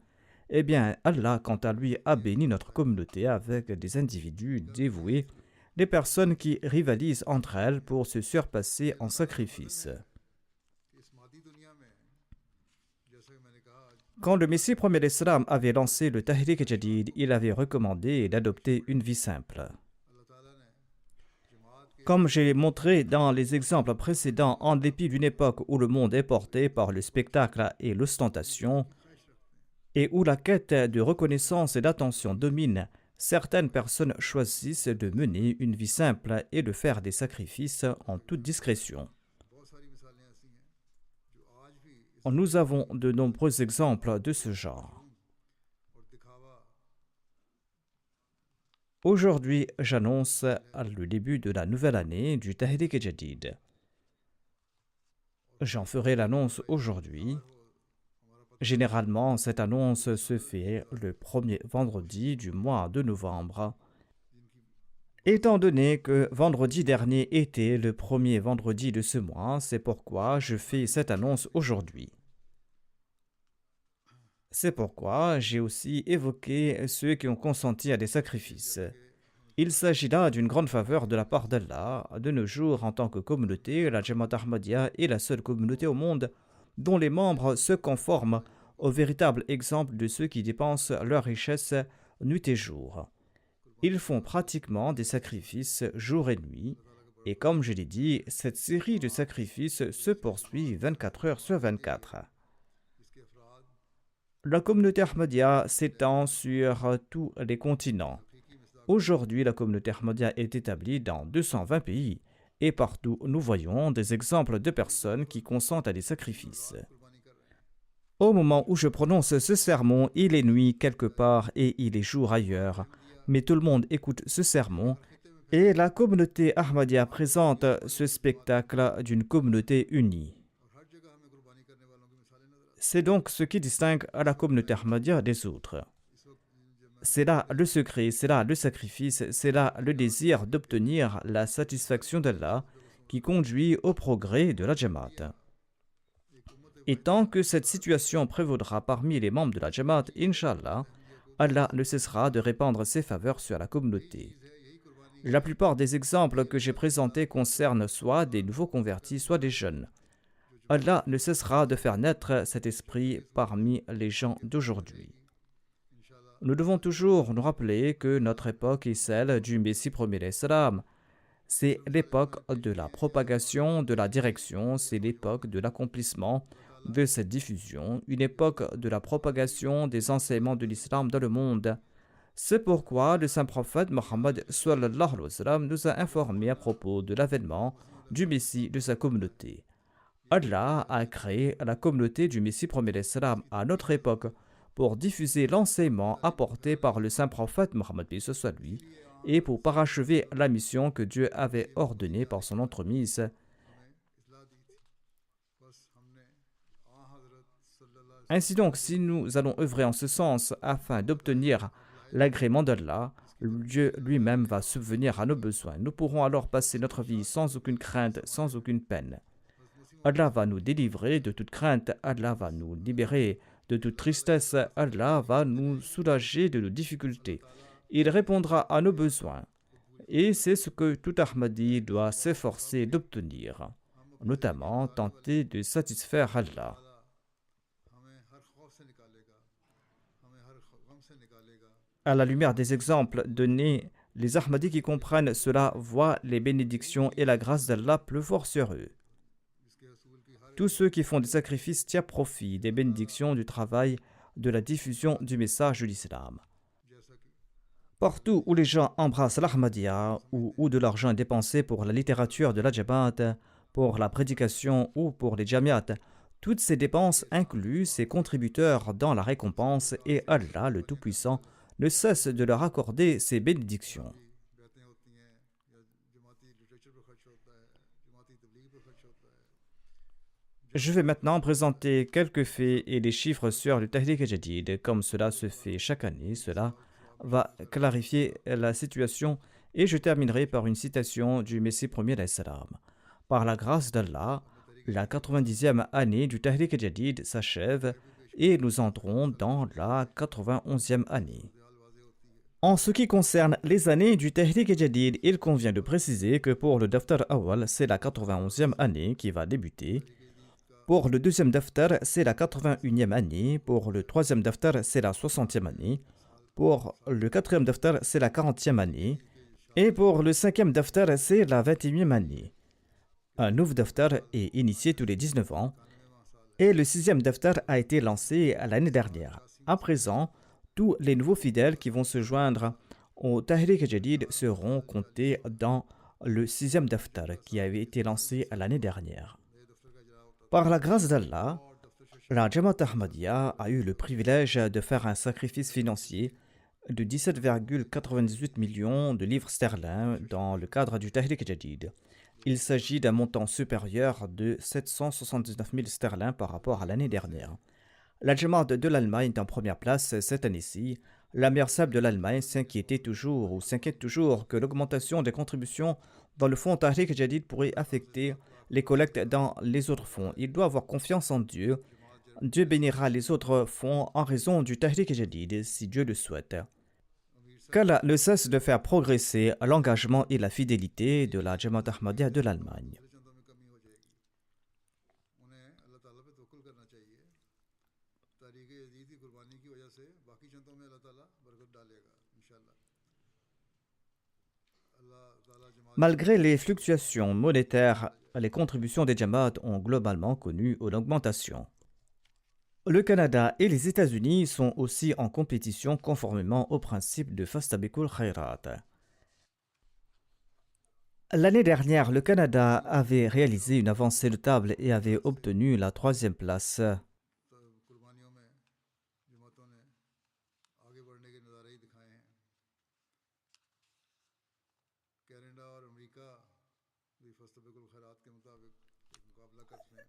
eh bien, Allah, quant à lui, a béni notre communauté avec des individus dévoués, des personnes qui rivalisent entre elles pour se surpasser en sacrifice. Quand le Messie premier d'Islam avait lancé le Tahrik Jadid, il avait recommandé d'adopter une vie simple. Comme j'ai montré dans les exemples précédents, en dépit d'une époque où le monde est porté par le spectacle et l'ostentation, et où la quête de reconnaissance et d'attention domine, certaines personnes choisissent de mener une vie simple et de faire des sacrifices en toute discrétion. Nous avons de nombreux exemples de ce genre. Aujourd'hui, j'annonce le début de la nouvelle année du Tahrik Jadid. J'en ferai l'annonce aujourd'hui. Généralement, cette annonce se fait le premier vendredi du mois de novembre. Étant donné que vendredi dernier était le premier vendredi de ce mois, c'est pourquoi je fais cette annonce aujourd'hui. C'est pourquoi j'ai aussi évoqué ceux qui ont consenti à des sacrifices. Il s'agit là d'une grande faveur de la part d'Allah. De nos jours, en tant que communauté, la Jamaat Ahmadiyya est la seule communauté au monde dont les membres se conforment au véritable exemple de ceux qui dépensent leur richesse nuit et jour. Ils font pratiquement des sacrifices jour et nuit, et comme je l'ai dit, cette série de sacrifices se poursuit 24 heures sur 24. La communauté Ahmadiyya s'étend sur tous les continents. Aujourd'hui, la communauté Ahmadiyya est établie dans 220 pays, et partout nous voyons des exemples de personnes qui consentent à des sacrifices. Au moment où je prononce ce sermon, il est nuit quelque part et il est jour ailleurs, mais tout le monde écoute ce sermon et la communauté Ahmadiyya présente ce spectacle d'une communauté unie. C'est donc ce qui distingue la communauté Ahmadiyya des autres. C'est là le secret, c'est là le sacrifice, c'est là le désir d'obtenir la satisfaction d'Allah qui conduit au progrès de la Jamaat. Et tant que cette situation prévaudra parmi les membres de la Jamaat, Inch'Allah, Allah ne cessera de répandre ses faveurs sur la communauté. La plupart des exemples que j'ai présentés concernent soit des nouveaux convertis, soit des jeunes. Allah ne cessera de faire naître cet esprit parmi les gens d'aujourd'hui. Nous devons toujours nous rappeler que notre époque est celle du Messie premier l'Islam. C'est l'époque de la propagation, de la direction, c'est l'époque de l'accomplissement de cette diffusion, une époque de la propagation des enseignements de l'islam dans le monde. C'est pourquoi le saint prophète Mohammed sallallahu alayhi wa sallam nous a informés à propos de l'avènement du Messie de sa communauté. Allah a créé la communauté du Messie premier l'Islam à notre époque pour diffuser l'enseignement apporté par le saint prophète Mohammed soit lui et pour parachever la mission que Dieu avait ordonnée par son entremise. Ainsi donc, si nous allons œuvrer en ce sens afin d'obtenir l'agrément d'Allah, Dieu lui-même va subvenir à nos besoins. Nous pourrons alors passer notre vie sans aucune crainte, sans aucune peine. Allah va nous délivrer de toute crainte, Allah va nous libérer de toute tristesse, Allah va nous soulager de nos difficultés. Il répondra à nos besoins. Et c'est ce que tout Ahmadi doit s'efforcer d'obtenir, notamment tenter de satisfaire Allah. À la lumière des exemples donnés, les Ahmadis qui comprennent cela voient les bénédictions et la grâce d'Allah pleuvoir sur eux. Tous ceux qui font des sacrifices tirent profit des bénédictions du travail de la diffusion du message de l'islam. Partout où les gens embrassent l'Ahmadiyya ou où de l'argent est dépensé pour la littérature de la Jamaat, pour la prédication ou pour les Jamiat, toutes ces dépenses incluent ces contributeurs dans la récompense et Allah, le Tout-Puissant, ne cesse de leur accorder ses bénédictions. Je vais maintenant présenter quelques faits et des chiffres sur le Tahrik Jadid. Comme cela se fait chaque année, cela va clarifier la situation et je terminerai par une citation du Messie premier l'Islam. Par la grâce d'Allah, la 90e année du Tahrik Jadid s'achève et nous entrons dans la 91e année. En ce qui concerne les années du Tahrik Jadid, il convient de préciser que pour le Daftar Awal, c'est la 91e année qui va débuter. Pour le deuxième Daftar, c'est la 81e année. Pour le troisième Daftar, c'est la 60e année. Pour le quatrième Daftar, c'est la 40e année. Et pour le cinquième Daftar, c'est la 21e année. Un nouveau Daftar est initié tous les 19 ans. Et le sixième Daftar a été lancé l'année dernière. À présent, tous les nouveaux fidèles qui vont se joindre au Tahrik Jadid seront comptés dans le sixième Daftar qui avait été lancé l'année dernière. Par la grâce d'Allah, la Jamaat Ahmadiyya a eu le privilège de faire un sacrifice financier de 17,98 millions de livres sterling dans le cadre du Tahrik Jadid. Il s'agit d'un montant supérieur de 779 000 sterling par rapport à l'année dernière. La Jamaat de l'Allemagne est en première place cette année-ci. La Mersab de l'Allemagne s'inquiète toujours que l'augmentation des contributions dans le fonds Tahrik Jadid pourrait affecter les collectes dans les autres fonds. Il doit avoir confiance en Dieu. Dieu bénira les autres fonds en raison du Tahrik Jadid, si Dieu le souhaite. Qu'Allah ne cesse de faire progresser l'engagement et la fidélité de la Jamaat Ahmadiyya de l'Allemagne. Malgré les fluctuations monétaires, les contributions des Jamaat ont globalement connu une augmentation. Le Canada et les États-Unis sont aussi en compétition conformément au principe de Fastabikul Khairat. L'année dernière, le Canada avait réalisé une avancée notable et avait obtenu la 3e place.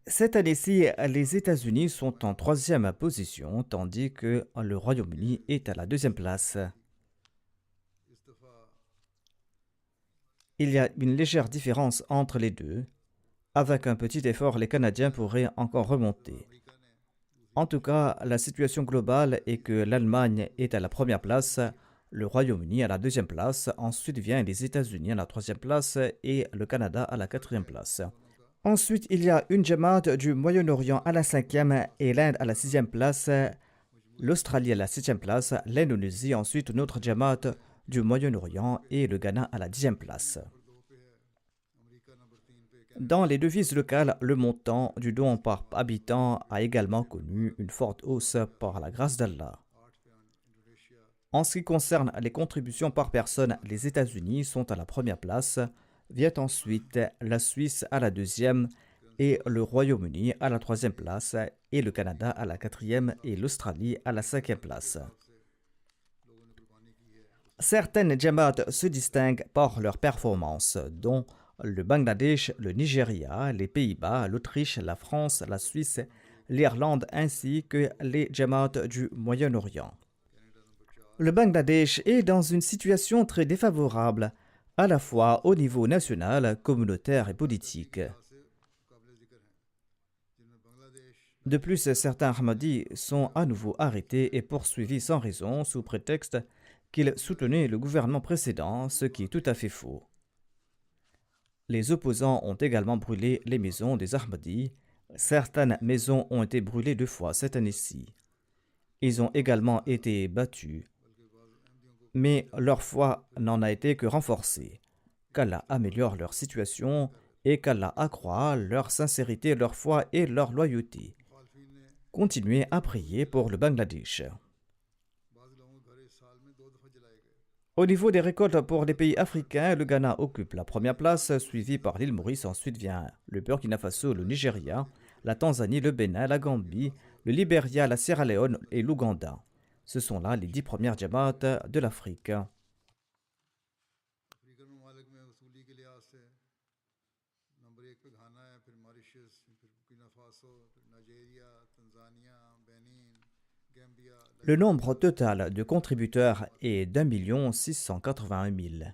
Cette année-ci, les États-Unis sont en 3e position, tandis que le Royaume-Uni est à la 2e place. Il y a une légère différence entre les deux. Avec un petit effort, les Canadiens pourraient encore remonter. En tout cas, la situation globale est que l'Allemagne est à la 1re place, le Royaume-Uni à la 2e place, ensuite vient les États-Unis à la 3e place et le Canada à la 4e place. Ensuite, il y a une Jamaat du Moyen-Orient à la 5e et l'Inde à la 6e place, l'Australie à la 7e place, l'Indonésie ensuite une autre Jamaat du Moyen-Orient et le Ghana à la 10e place. Dans les devises locales, le montant du don par habitant a également connu une forte hausse par la grâce d'Allah. En ce qui concerne les contributions par personne, les États-Unis sont à la 1re place, vient ensuite la Suisse à la 2e et le Royaume-Uni à la 3e place et le Canada à la 4e et l'Australie à la 5e place. Certaines Jamaat se distinguent par leur performance, dont le Bangladesh, le Nigeria, les Pays-Bas, l'Autriche, la France, la Suisse, l'Irlande ainsi que les Jamaat du Moyen-Orient. Le Bangladesh est dans une situation très défavorable, à la fois au niveau national, communautaire et politique. De plus, certains Ahmadis sont à nouveau arrêtés et poursuivis sans raison sous prétexte qu'ils soutenaient le gouvernement précédent, ce qui est tout à fait faux. Les opposants ont également brûlé les maisons des Ahmadis. Certaines maisons ont été brûlées 2 fois cette année-ci. Ils ont également été battus. Mais leur foi n'en a été que renforcée. Qu'Allah améliore leur situation et qu'Allah accroît leur sincérité, leur foi et leur loyauté. Continuez à prier pour le Bangladesh. Au niveau des récoltes pour les pays africains, le Ghana occupe la 1re place, suivi par l'île Maurice. Ensuite vient le Burkina Faso, le Nigeria, la Tanzanie, le Bénin, la Gambie, le Libéria, la Sierra Leone et l'Ouganda. Ce sont là les 10 premières Jamaat de l'Afrique. Le nombre total de contributeurs est d'1 681 000.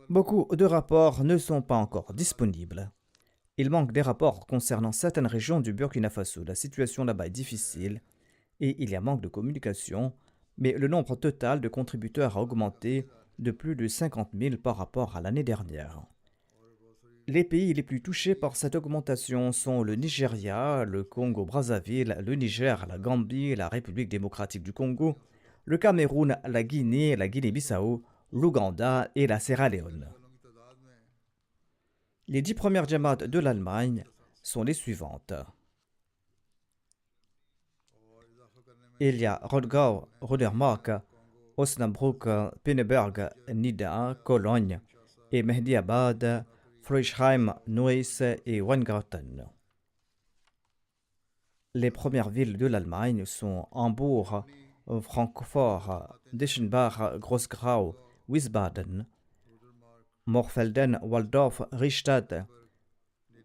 Beaucoup de rapports ne sont pas encore disponibles. Il manque des rapports concernant certaines régions du Burkina Faso. La situation là-bas est difficile et il y a manque de communication, mais le nombre total de contributeurs a augmenté de plus de 50 000 par rapport à l'année dernière. Les pays les plus touchés par cette augmentation sont le Nigeria, le Congo-Brazzaville, le Niger, la Gambie, la République démocratique du Congo, le Cameroun, la Guinée, la Guinée-Bissau, l'Ouganda et la Sierra Leone. Les 10 premières Jamaat de l'Allemagne sont les suivantes. Il y a Rodgau, Rodermark, Osnabrück, Pinneberg, Nida, Cologne et Mehdiabad, Frischheim, Neuss et Weingarten. Les premières villes de l'Allemagne sont Hambourg, Francfort, Deschenbach, Groß-Grau, Wiesbaden, Morfelden, Waldorf, Richtstadt,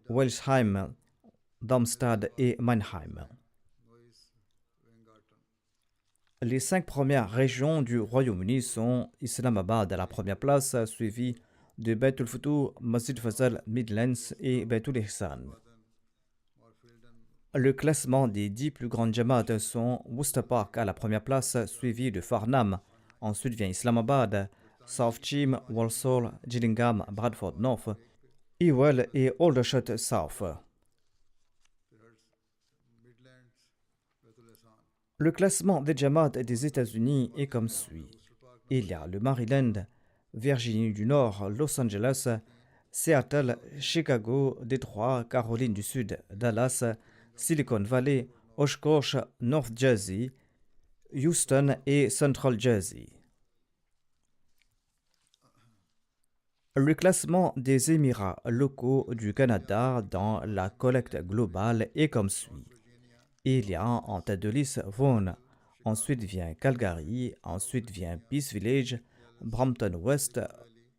Welsheim, Darmstadt et Mannheim. Les 5 premières régions du Royaume-Uni sont Islamabad à la 1re place, suivi de Beit el-Futuh, Masjid Fazal, Midlands et Beit el-Ihsan. Le classement des 10 plus grandes jamaats sont Worcester Park à la première place, suivi de Farnham. Ensuite vient Islamabad, South Cheam, Walsall, Gillingham, Bradford North, Ewell et Aldershot South. Le classement des jamaats des États-Unis est comme suit. Il y a le Maryland, Virginie du Nord, Los Angeles, Seattle, Chicago, Détroit, Caroline du Sud, Dallas, Silicon Valley, Oshkosh, North Jersey, Houston et Central Jersey. Le classement des Émirats locaux du Canada dans la collecte globale est comme suit. Il y a en tête de liste Vaughan, ensuite vient Calgary, ensuite vient Peace Village, Brampton West,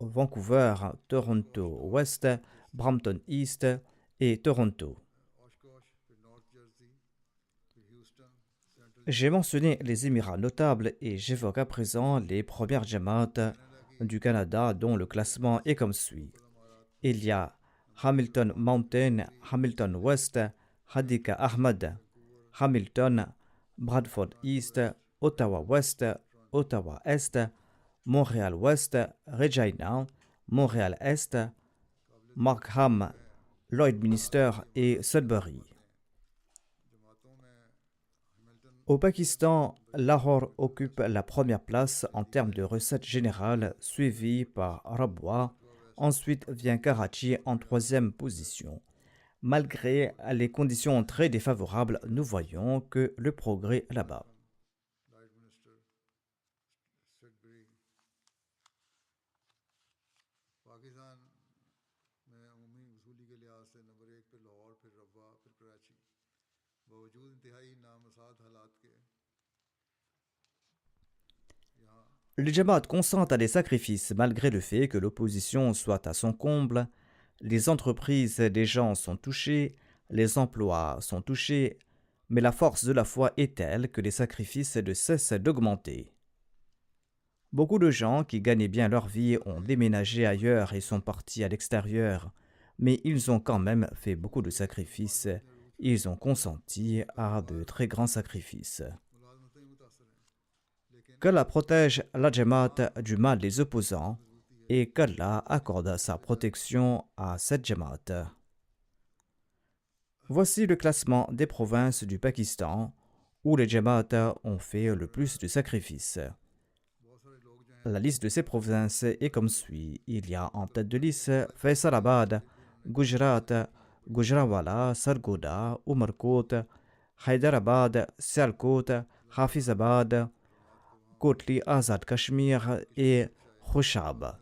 Vancouver, Toronto West, Brampton East et Toronto. J'ai mentionné les Émirats notables et j'évoque à présent les premières jamaats du Canada dont le classement est comme suit. Il y a Hamilton Mountain, Hamilton West, Hadika Ahmad, Hamilton, Bradford East, Ottawa West, Ottawa Est, Montréal Ouest, Regina, Montréal Est, Markham, Lloydminster et Sudbury. Au Pakistan, Lahore occupe la première place en termes de recettes générales, suivi par Rabwa. Ensuite vient Karachi en troisième position. Malgré les conditions très défavorables, nous voyons que le progrès est là-bas. Les Jamaat consentent à des sacrifices malgré le fait que l'opposition soit à son comble, les entreprises des gens sont touchées, les emplois sont touchés, mais la force de la foi est telle que les sacrifices ne cessent d'augmenter. Beaucoup de gens qui gagnaient bien leur vie ont déménagé ailleurs et sont partis à l'extérieur, mais ils ont quand même fait beaucoup de sacrifices. Ils ont consenti à de très grands sacrifices. Qu'Allah protège la Jamaat du mal des opposants et qu'Allah accorde sa protection à cette Jamaat. Voici le classement des provinces du Pakistan où les Jamaat ont fait le plus de sacrifices. La liste de ces provinces est comme suit. Il y a en tête de liste Faisalabad, Gujarat, Gujranwala, Sargoda, Umarkot, Hyderabad, Sialkot, Hafizabad, Kotli Azad Kashmir et Khushab.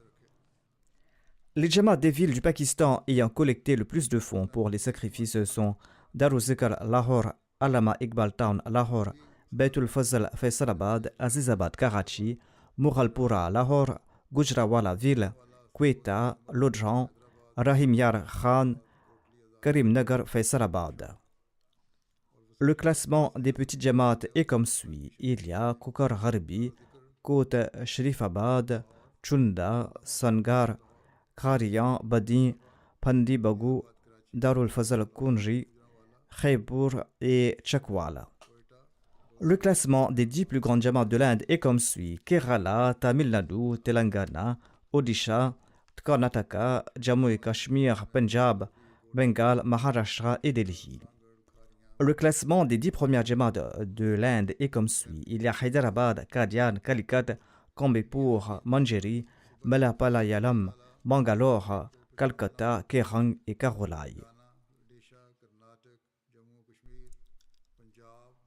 Les Jamaat des villes du Pakistan ayant collecté le plus de fonds pour les sacrifices sont Daruzikr Lahore, Allama Iqbal Town Lahore, Baitul Fazl Faisalabad, Azizabad Karachi, Mughalpura Lahore, Gujranwala Ville, Quetta, Lodran, Rahim Yar Khan, Karimnagar Faisalabad. Le classement des petits Jamaat est comme suit. Il y a Kokar Harbi, Côte Sharifabad, Chunda, Sangar, Khariyan, Badi, Pandi Bagu, Darul Fazal Kunri, Khaybur et Chakwala. Le classement des 10 plus grandes Jamaat de l'Inde est comme suit. Kerala, Tamil Nadu, Telangana, Odisha, Karnataka, Jammu et Kashmir, Punjab, Bengale, Maharashtra et Delhi. Le classement des 10 premières Jamaat de l'Inde est comme suit. Il y a Hyderabad, Kadian, Calicut, Kambipur, Manjeri, Malapalayalam, Bangalore, Calcutta, Kerang et Karolai.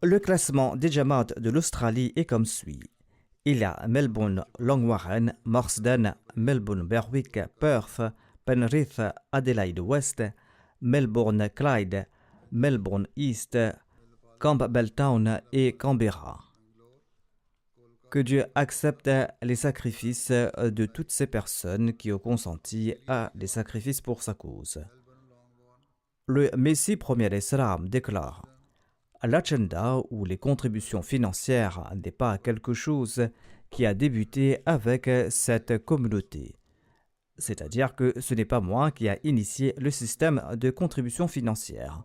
Le classement des Jamaat de l'Australie est comme suit. Il y a Melbourne, Longwarren, Marsden, Melbourne, Berwick, Perth, Penrith, Adelaide West, Melbourne, Clyde, Melbourne East, Campbelltown et Canberra. Que Dieu accepte les sacrifices de toutes ces personnes qui ont consenti à des sacrifices pour sa cause. Le Messie premier d'Islam déclare: l'agenda ou les contributions financières n'est pas quelque chose qui a débuté avec cette communauté. C'est-à-dire que ce n'est pas moi qui a initié le système de contribution financière.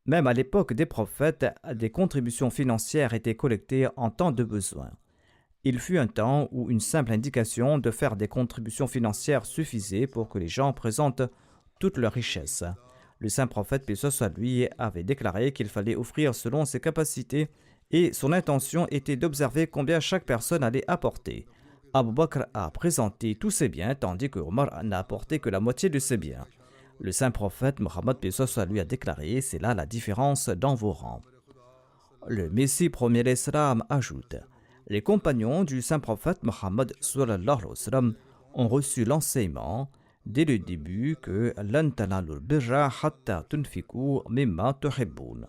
Même à l'époque des prophètes, des contributions financières étaient collectées en temps de besoin. Il fut un temps où une simple indication de faire des contributions financières suffisait pour que les gens présentent toute leur richesse. Le saint prophète, paix soit lui, avait déclaré qu'il fallait offrir selon ses capacités et son intention était d'observer combien chaque personne allait apporter. Abu Bakr a présenté tous ses biens tandis que Omar n'a apporté que la moitié de ses biens. Le saint prophète Mohammed, paix soit lui, a déclaré: c'est là la différence dans vos rangs. Le Messie premier l'Islam ajoute: les compagnons du saint prophète Mohammed sallallahu alayhi wa sallam ont reçu l'enseignement dès le début que lan tanalul birra hatta tunfiqu mimma tuhibbun,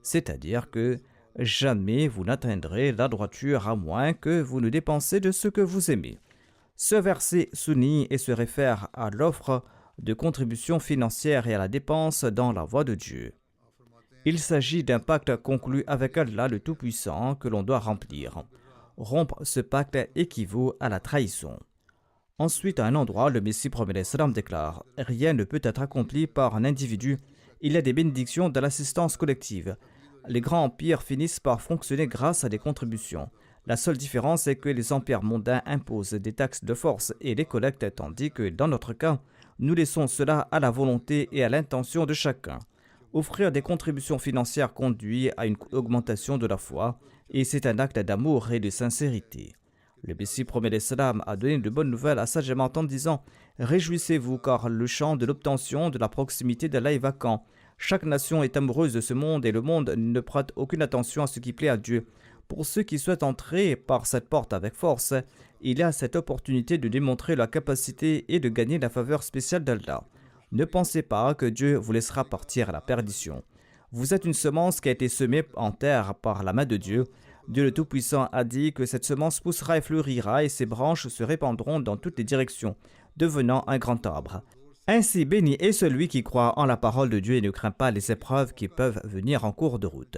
c'est-à-dire que jamais vous n'atteindrez la droiture à moins que vous ne dépensez de ce que vous aimez. Ce verset souligne et se réfère à l'offre de contribution financière et à la dépense dans la voie de Dieu. Il s'agit d'un pacte conclu avec Allah le Tout-Puissant que l'on doit remplir. Rompre ce pacte équivaut à la trahison. Ensuite, à un endroit, le Messie promet l'Islam déclare: rien ne peut être accompli par un individu. Il y a des bénédictions de l'assistance collective. Les grands empires finissent par fonctionner grâce à des contributions. La seule différence est que les empires mondains imposent des taxes de force et les collectent, tandis que, dans notre cas, nous laissons cela à la volonté et à l'intention de chacun. Offrir des contributions financières conduit à une augmentation de la foi, et c'est un acte d'amour et de sincérité. Le Messie promet l'Islam a donné de bonnes nouvelles à sa Jamaat en disant: réjouissez-vous, car le champ de l'obtention de la proximité d'Allah est vacant. Chaque nation est amoureuse de ce monde et le monde ne prête aucune attention à ce qui plaît à Dieu. Pour ceux qui souhaitent entrer par cette porte avec force, il y a cette opportunité de démontrer leur capacité et de gagner la faveur spéciale d'Allah. Ne pensez pas que Dieu vous laissera partir à la perdition. Vous êtes une semence qui a été semée en terre par la main de Dieu. Dieu le Tout-Puissant a dit que cette semence poussera et fleurira et ses branches se répandront dans toutes les directions, devenant un grand arbre. Ainsi béni est celui qui croit en la parole de Dieu et ne craint pas les épreuves qui peuvent venir en cours de route.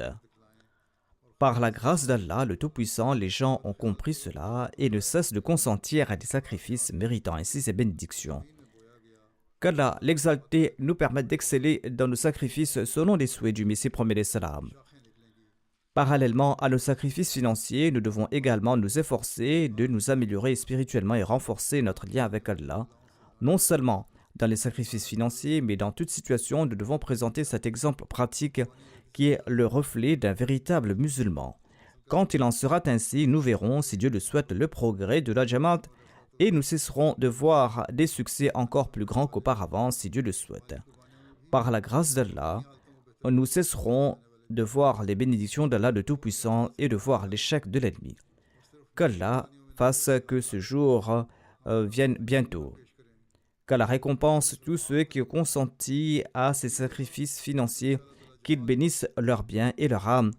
Par la grâce d'Allah, le Tout-Puissant, les gens ont compris cela et ne cessent de consentir à des sacrifices méritant ainsi ses bénédictions. Qu'Allah, l'exalté, nous permette d'exceller dans nos sacrifices selon les souhaits du Messie premier l'Islam. Parallèlement à nos sacrifices financiers, nous devons également nous efforcer de nous améliorer spirituellement et renforcer notre lien avec Allah. Non seulement dans les sacrifices financiers, mais dans toute situation, nous devons présenter cet exemple pratique qui est le reflet d'un véritable musulman. Quand il en sera ainsi, nous verrons, si Dieu le souhaite, le progrès de la Jamaat et nous cesserons de voir des succès encore plus grands qu'auparavant, si Dieu le souhaite. Par la grâce d'Allah, nous cesserons de voir les bénédictions d'Allah le Tout-Puissant et de voir l'échec de l'ennemi. Qu'Allah fasse que ce jour vienne bientôt. Qu'Allah récompense tous ceux qui ont consenti à ces sacrifices financiers, qu'ils bénissent leurs biens et leur âme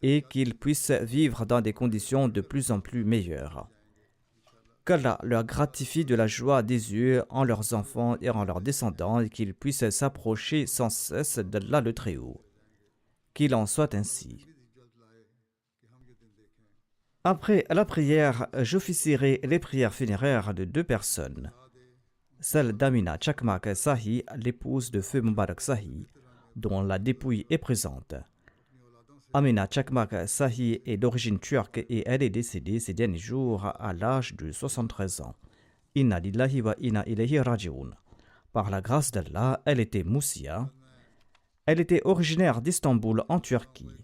et qu'ils puissent vivre dans des conditions de plus en plus meilleures. Qu'Allah leur gratifie de la joie des yeux en leurs enfants et en leurs descendants et qu'ils puissent s'approcher sans cesse d'Allah le Très-Haut. Qu'il en soit ainsi. Après la prière, j'officierai les prières funéraires de 2 personnes. Celle d'Amina Chakmak Sahi, l'épouse de feu Mubarak Sahi, dont la dépouille est présente. Amina Chakmak Sahi est d'origine turque et elle est décédée ces derniers jours à l'âge de 73 ans. Inna lillahi wa inna ilayhi raji'un. Par la grâce d'Allah, elle était Moussia. Elle était originaire d'Istanbul en Turquie.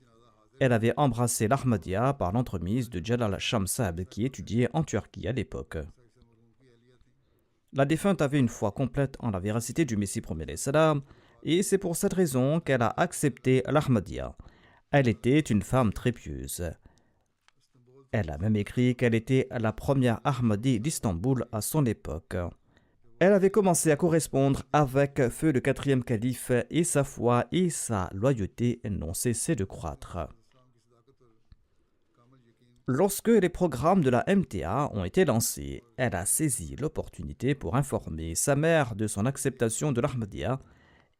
Elle avait embrassé l'Ahmadiyya par l'entremise de Jalal Shamsab qui étudiait en Turquie à l'époque. La défunte avait une foi complète en la véracité du Messie premier l'Islam et c'est pour cette raison qu'elle a accepté l'Ahmadiyya. Elle était une femme très pieuse. Elle a même écrit qu'elle était la première Ahmadi d'Istanbul à son époque. Elle avait commencé à correspondre avec feu le 4e calife et sa foi et sa loyauté n'ont cessé de croître. Lorsque les programmes de la MTA ont été lancés, elle a saisi l'opportunité pour informer sa mère de son acceptation de l'Ahmadiyya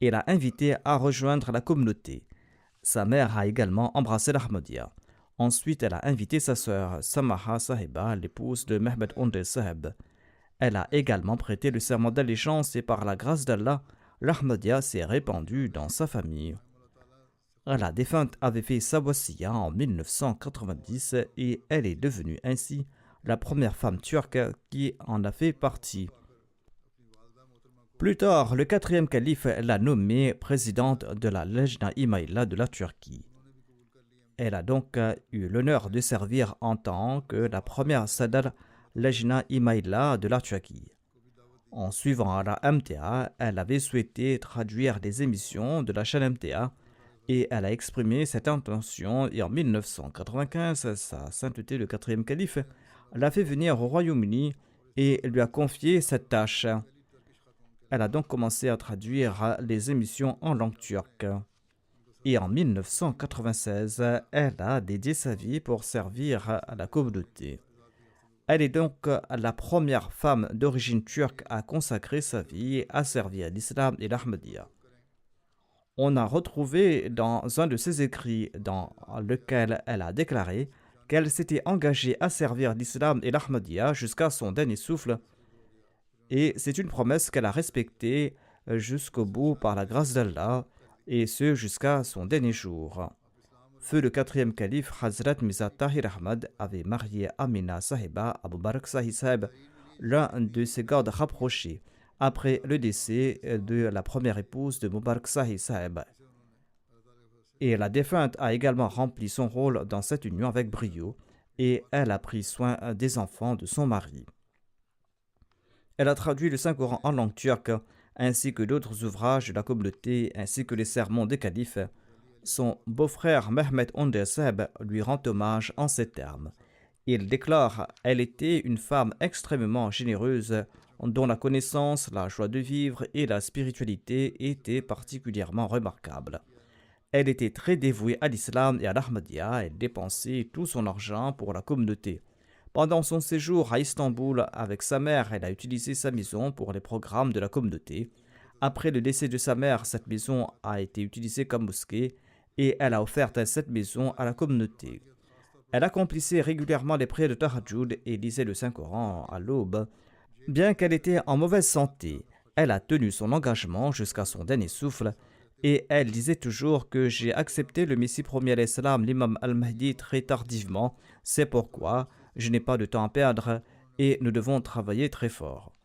et l'a invitée à rejoindre la communauté. Sa mère a également embrassé l'Ahmadiyya. Ensuite, elle a invité sa sœur Samaha Sahiba, l'épouse de Mehmet Onde Saheb. Elle a également prêté le serment d'allégeance et par la grâce d'Allah, l'Ahmadiyya s'est répandu dans sa famille. La défunte avait fait sa wasiya en 1990 et elle est devenue ainsi la première femme turque qui en a fait partie. Plus tard, le quatrième calife l'a nommée présidente de la Lejna Imaillah de la Turquie. Elle a donc eu l'honneur de servir en tant que la première Sadr Lejna Imaillah de la Turquie. En suivant la MTA, elle avait souhaité traduire des émissions de la chaîne MTA et elle a exprimé cette intention et en 1995, sa sainteté le quatrième calife l'a fait venir au Royaume-Uni et lui a confié cette tâche. Elle a donc commencé à traduire les émissions en langue turque. Et en 1996, elle a dédié sa vie pour servir à la communauté. Elle est donc la première femme d'origine turque à consacrer sa vie à servir l'islam et l'Ahmadiyya. On a retrouvé dans un de ses écrits dans lequel elle a déclaré qu'elle s'était engagée à servir l'islam et l'Ahmadiyya jusqu'à son dernier souffle. Et c'est une promesse qu'elle a respectée jusqu'au bout par la grâce d'Allah, et ce jusqu'à son dernier jour. Feu le quatrième calife, Hazrat Mirza Tahir Ahmad avait marié Amina Sahiba Abu Barak Sahib, l'un de ses gardes rapprochés, après le décès de la première épouse de Mubarak Sahib. Et la défunte a également rempli son rôle dans cette union avec brio, et elle a pris soin des enfants de son mari. Elle a traduit le Saint-Coran en langue turque, ainsi que d'autres ouvrages de la communauté, ainsi que les sermons des califes. Son beau-frère Mehmet Onder Sahib lui rend hommage en ces termes. Il déclare « Elle était une femme extrêmement généreuse, dont la connaissance, la joie de vivre et la spiritualité étaient particulièrement remarquables. Elle était très dévouée à l'islam et à l'Ahmadiyya, elle dépensait tout son argent pour la communauté. Pendant son séjour à Istanbul avec sa mère, elle a utilisé sa maison pour les programmes de la communauté. Après le décès de sa mère, cette maison a été utilisée comme mosquée et elle a offert cette maison à la communauté. Elle accomplissait régulièrement les prières de Tahajjud et lisait le Saint-Coran à l'aube. Bien qu'elle était en mauvaise santé, elle a tenu son engagement jusqu'à son dernier souffle et elle disait toujours que j'ai accepté le Messie premier à l'Islam, l'imam al-Mahdi, très tardivement. C'est pourquoi je n'ai pas de temps à perdre et nous devons travailler très fort.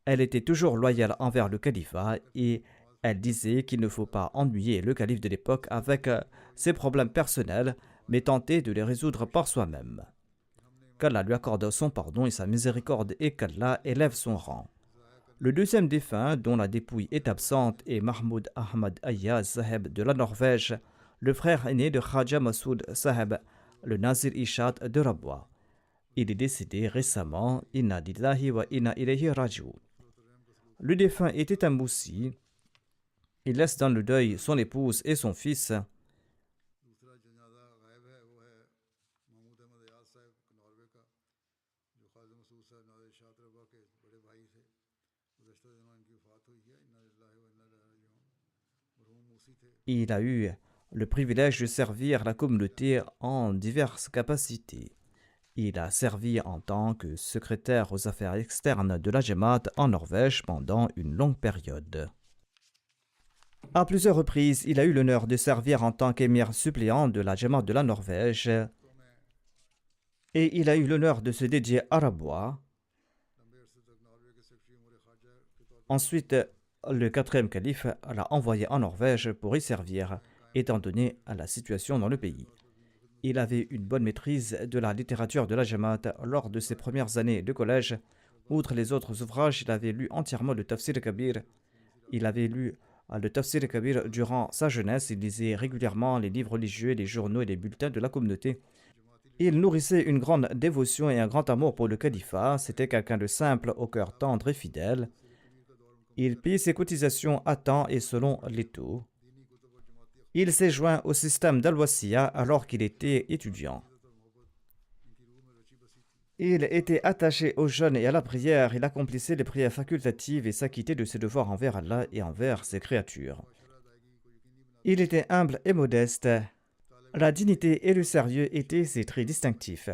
Elle était toujours loyale envers le califat et elle disait qu'il ne faut pas ennuyer le calife de l'époque avec ses problèmes personnels, mais tenter de les résoudre par soi-même. Qu'Allah lui accorde son pardon et sa miséricorde et qu'Allah élève son rang. Le deuxième défunt, dont la dépouille est absente, est Mahmoud Ahmad Ayaz Sahib de la Norvège, le frère aîné de Khaja Masoud Sahib, le Nazir Ishad de Rabwa. Il est décédé récemment, Inna lillahi wa inna ilayhi raji'un. Le défunt était un moussi. Il laisse dans le deuil son épouse et son fils. Il a eu le privilège de servir la communauté en diverses capacités. Il a servi en tant que secrétaire aux affaires externes de la Jamaat en Norvège pendant une longue période. À plusieurs reprises, il a eu l'honneur de servir en tant qu'émir suppléant de la Jamaat de la Norvège et il a eu l'honneur de se dédier à Rabwa. Ensuite, le quatrième calife l'a envoyé en Norvège pour y servir, étant donné à la situation dans le pays. Il avait une bonne maîtrise de la littérature de la Jamaat lors de ses premières années de collège. Outre les autres ouvrages, il avait lu entièrement le Tafsir Kabir. Il avait lu le Tafsir Kabir durant sa jeunesse. Il lisait régulièrement les livres religieux, les journaux et les bulletins de la communauté. Il nourrissait une grande dévotion et un grand amour pour le califat. C'était quelqu'un de simple, au cœur tendre et fidèle. Il payait ses cotisations à temps et selon les taux. Il s'est joint au système d'Al-Wasiya alors qu'il était étudiant. Il était attaché aux jeunes et à la prière. Il accomplissait les prières facultatives et s'acquittait de ses devoirs envers Allah et envers ses créatures. Il était humble et modeste. La dignité et le sérieux étaient ses traits distinctifs.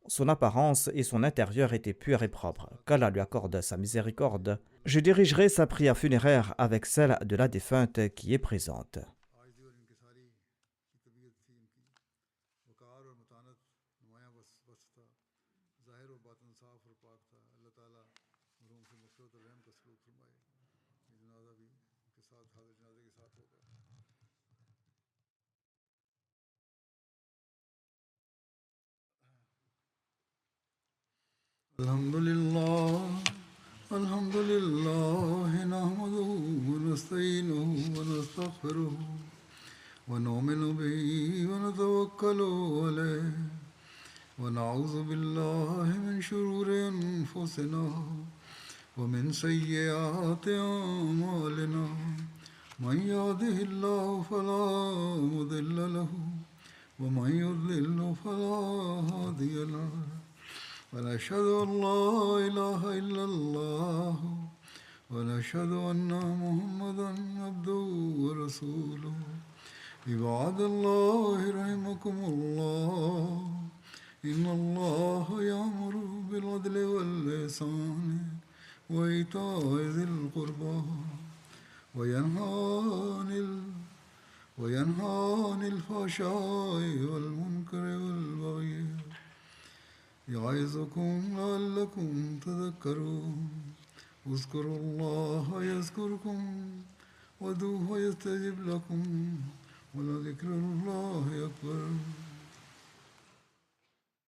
Son apparence et son intérieur étaient purs et propres. Qu'Allah lui accorde sa miséricorde. Je dirigerai sa prière funéraire avec celle de la défunte qui est présente. الحمد لله الحمد لله نحمده ونستعينه ونستغفره ونؤمن به ونتوكل عليه ونعوذ بالله من شرور أنفسنا ومن سيئات أعمالنا من يهده الله فلا مضل له ومن يضلل فلا هادي له ونشهد أن لا إله إلا الله ونشهد أن محمدا عبده ورسوله عباد الله رحمكم الله إن الله يأمر بالعدل والإحسان وإيتاء ذي القربى وينهى عن الفحشاء والمنكر والبغي يعظكم لعلكم تذكرون اذكروا الله يذكركم وادعوه يستجب لكم ولذكر الله أكبر